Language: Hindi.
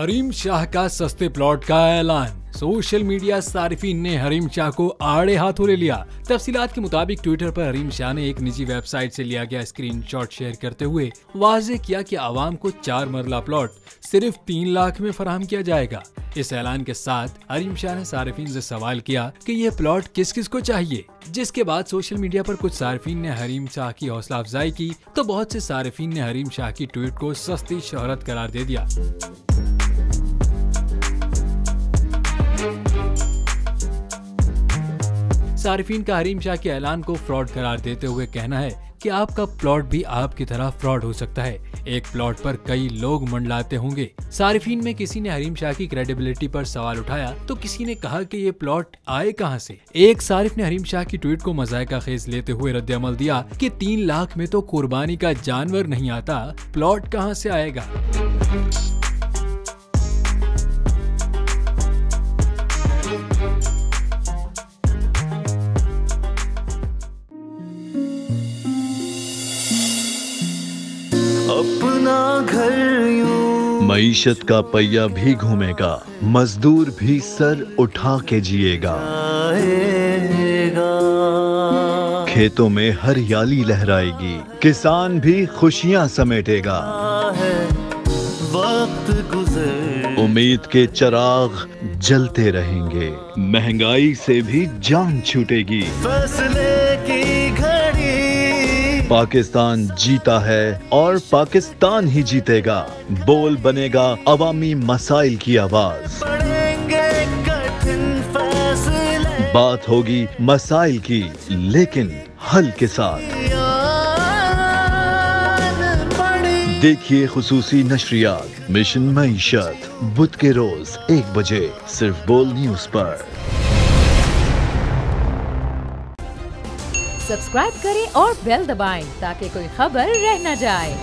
हरीम शाह का सस्ते प्लॉट का ऐलान। सोशल मीडिया सारिफीन ने हरीम शाह को आड़े हाथों ले लिया। तफसीलात के मुताबिक ट्विटर पर हरीम शाह ने एक निजी वेबसाइट से लिया गया स्क्रीनशॉट शेयर करते हुए वाज़ेह किया कि आवाम को 4 मरला प्लॉट सिर्फ 3 लाख में फराहम किया जाएगा। इस ऐलान के साथ हरीम शाह ने सारिफीन से सवाल किया कि ये प्लॉट किस किस को चाहिए, जिसके बाद सोशल मीडिया पर कुछ सारिफीन ने हरीम शाह की हौसला अफजाई की तो बहुत से सारिफीन ने हरीम शाह की ट्वीट को सस्ती शोहरत करार दे दिया। सारिफीन का हरीम शाह के ऐलान को फ्रॉड करार देते हुए कहना है कि आपका प्लॉट भी आपकी तरह फ्रॉड हो सकता है। एक प्लॉट पर कई लोग मंडलाते होंगे। सारिफीन में किसी ने हरीम शाह की क्रेडिबिलिटी पर सवाल उठाया तो किसी ने कहा कि ये प्लॉट आए कहां से। एक सारिफ ने हरीम शाह की ट्वीट को मजाक खेज लेते हुए रद्द-ए-अमल दिया कि 3 लाख में तो कुर्बानी का जानवर नहीं आता, प्लॉट कहां से आएगा। अपना घर यूं मईशत का पहिया भी घूमेगा, मजदूर भी सर उठा के जिएगा। खेतों में हरियाली लहराएगी, किसान भी खुशियां समेटेगा। वक्त गुजर उम्मीद के चिराग जलते रहेंगे, महंगाई से भी जान छूटेगी। फैसले की घड़ी पाकिस्तान जीता है और पाकिस्तान ही जीतेगा। बोल बनेगा अवामी मसाइल की आवाज। पड़ेंगे कठिन फैसले, बात होगी मसाइल की लेकिन हल के साथ। देखिए खुसूसी नशरियात मिशन मईशत बुध के रोज 1 बजे सिर्फ बोल न्यूज पर। सब्सक्राइब करें और बेल दबाएं ताकि कोई खबर रह न जाए।